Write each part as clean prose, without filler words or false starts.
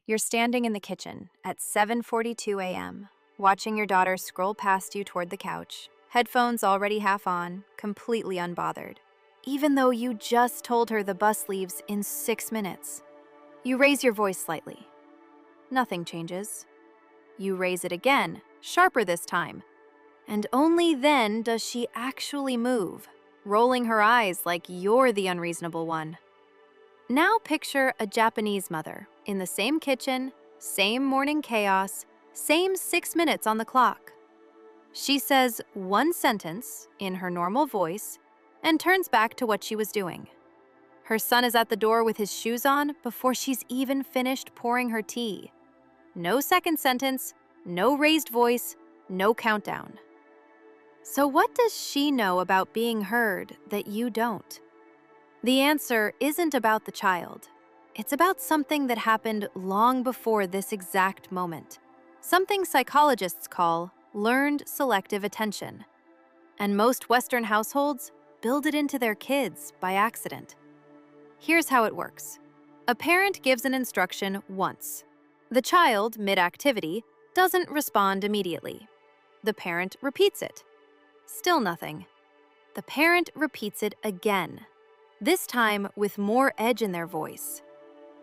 You're standing in the kitchen at 7:42 a.m., watching your daughter scroll past you toward the couch, headphones already half on, completely unbothered. Even though you just told her the bus leaves in 6 minutes. You raise your voice slightly. Nothing changes. You raise it again, sharper this time. And only then does she actually move, rolling her eyes like you're the unreasonable one. Now picture a Japanese mother in the same kitchen, same morning chaos, same 6 minutes on the clock. She says one sentence in her normal voice and turns back to what she was doing. Her son is at the door with his shoes on before she's even finished pouring her tea. No second sentence, no raised voice, no countdown. So what does she know about being heard that you don't? The answer isn't about the child. It's about something that happened long before this exact moment. Something psychologists call learned selective attention. And most Western households build it into their kids by accident. Here's how it works. A parent gives an instruction once. The child, mid-activity, doesn't respond immediately. The parent repeats it. Still nothing. The parent repeats it again, this time with more edge in their voice.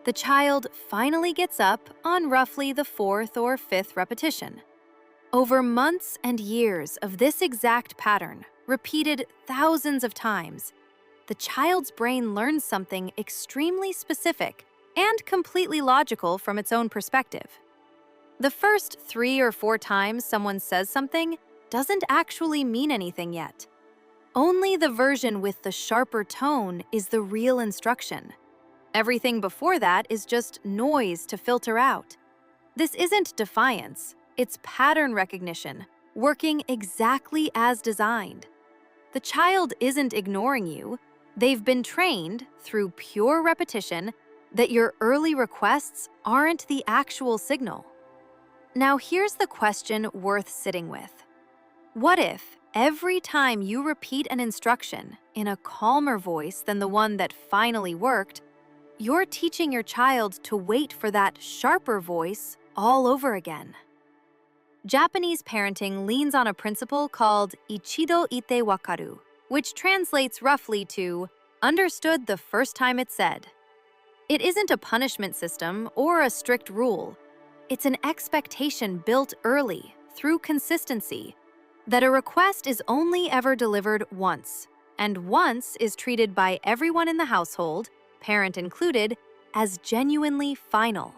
The child finally gets up on roughly the 4th or 5th repetition. Over months and years of this exact pattern, repeated thousands of times, the child's brain learns something extremely specific and completely logical from its own perspective. The first 3 or 4 times someone says something doesn't actually mean anything yet. Only the version with the sharper tone is the real instruction. Everything before that is just noise to filter out. This isn't defiance, it's pattern recognition, working exactly as designed. The child isn't ignoring you. They've been trained, through pure repetition, that your early requests aren't the actual signal. Now here's the question worth sitting with. What if, every time you repeat an instruction in a calmer voice than the one that finally worked, you're teaching your child to wait for that sharper voice all over again? Japanese parenting leans on a principle called ichido itte wakaru, which translates roughly to understood the first time it's said. It isn't a punishment system or a strict rule. It's an expectation built early, through consistency, that a request is only ever delivered once, and once is treated by everyone in the household, parent included, as genuinely final.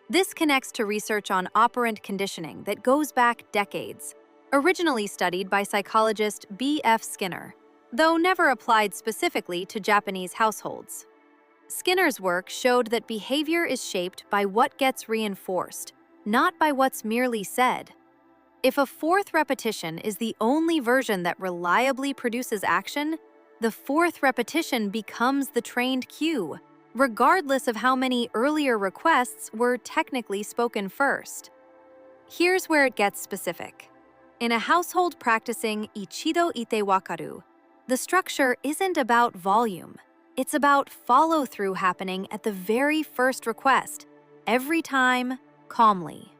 This connects to research on operant conditioning that goes back decades, originally studied by psychologist B.F. Skinner, though never applied specifically to Japanese households. Skinner's work showed that behavior is shaped by what gets reinforced, not by what's merely said. If a 4th repetition is the only version that reliably produces action, the 4th repetition becomes the trained cue, regardless of how many earlier requests were technically spoken first. Here's where it gets specific. In a household practicing ichido itte wakaru, the structure isn't about volume. It's about follow-through happening at the very first request, every time, calmly.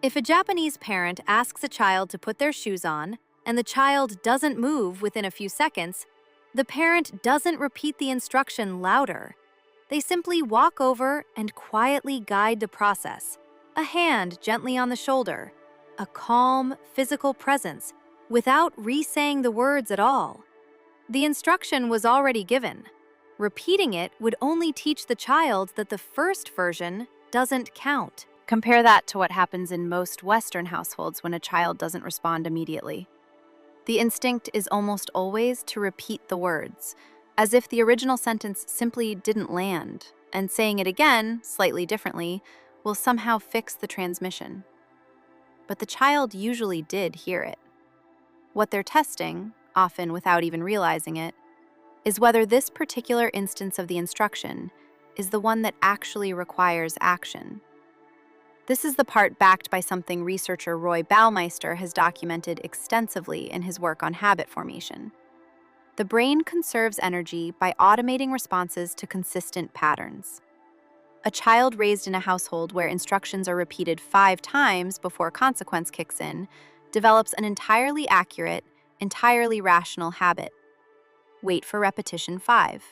If a Japanese parent asks a child to put their shoes on, and the child doesn't move within a few seconds, the parent doesn't repeat the instruction louder. They simply walk over and quietly guide the process, a hand gently on the shoulder, a calm, physical presence, without re-saying the words at all. The instruction was already given. Repeating it would only teach the child that the first version doesn't count. Compare that to what happens in most Western households when a child doesn't respond immediately. The instinct is almost always to repeat the words, as if the original sentence simply didn't land, and saying it again, slightly differently, will somehow fix the transmission. But the child usually did hear it. What they're testing, often without even realizing it, is whether this particular instance of the instruction is the one that actually requires action. This is the part backed by something researcher Roy Baumeister has documented extensively in his work on habit formation. The brain conserves energy by automating responses to consistent patterns. A child raised in a household where instructions are repeated 5 times before consequence kicks in develops an entirely accurate, entirely rational habit. Wait for repetition 5.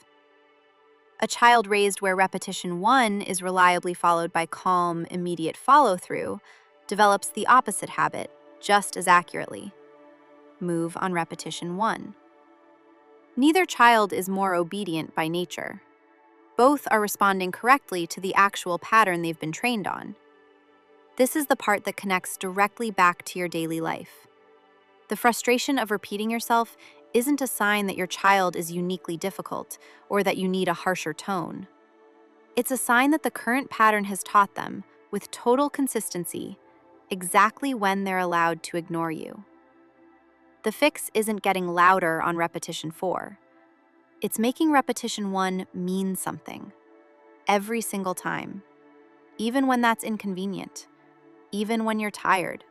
A child raised where repetition 1 is reliably followed by calm, immediate follow-through develops the opposite habit just as accurately. Move on repetition 1. Neither child is more obedient by nature. Both are responding correctly to the actual pattern they've been trained on. This is the part that connects directly back to your daily life. The frustration of repeating yourself isn't a sign that your child is uniquely difficult or that you need a harsher tone. It's a sign that the current pattern has taught them, with total consistency, exactly when they're allowed to ignore you. The fix isn't getting louder on repetition 4. It's making repetition 1 mean something. Every single time. Even when that's inconvenient. Even when you're tired.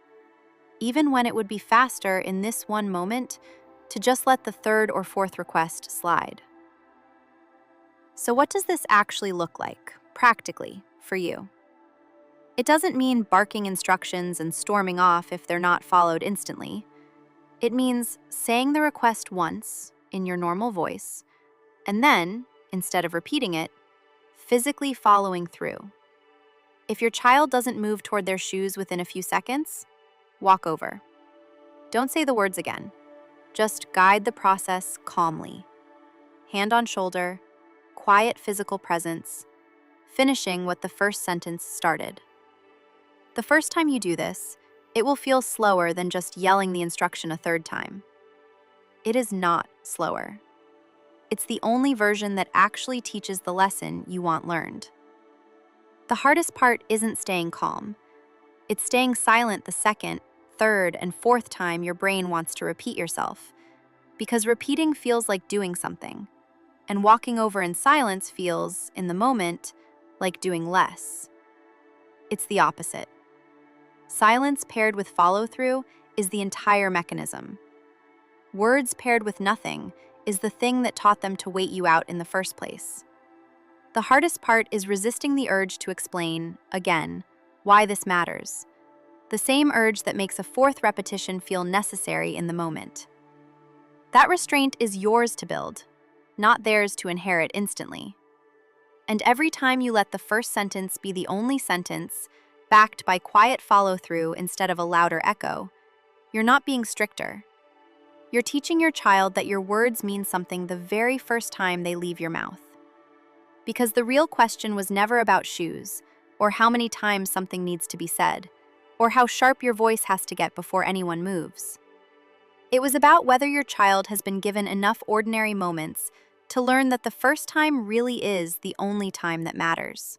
Even when it would be faster in this one moment to just let the third or fourth request slide. So what does this actually look like, practically, for you? It doesn't mean barking instructions and storming off if they're not followed instantly. It means saying the request once, in your normal voice, and then, instead of repeating it, physically following through. If your child doesn't move toward their shoes within a few seconds, walk over. Don't say the words again. Just guide the process calmly. Hand on shoulder, quiet physical presence, finishing what the first sentence started. The first time you do this, it will feel slower than just yelling the instruction a third time. It is not slower. It's the only version that actually teaches the lesson you want learned. The hardest part isn't staying calm. It's staying silent the second, third, and fourth time your brain wants to repeat yourself. Because repeating feels like doing something, and walking over in silence feels, in the moment, like doing less. It's the opposite. Silence paired with follow-through is the entire mechanism. Words paired with nothing is the thing that taught them to wait you out in the first place. The hardest part is resisting the urge to explain, again, why this matters. The same urge that makes a fourth repetition feel necessary in the moment. That restraint is yours to build, not theirs to inherit instantly. And every time you let the first sentence be the only sentence, backed by quiet follow-through instead of a louder echo, you're not being stricter. You're teaching your child that your words mean something the very first time they leave your mouth. Because the real question was never about shoes, or how many times something needs to be said, or how sharp your voice has to get before anyone moves. It was about whether your child has been given enough ordinary moments to learn that the first time really is the only time that matters.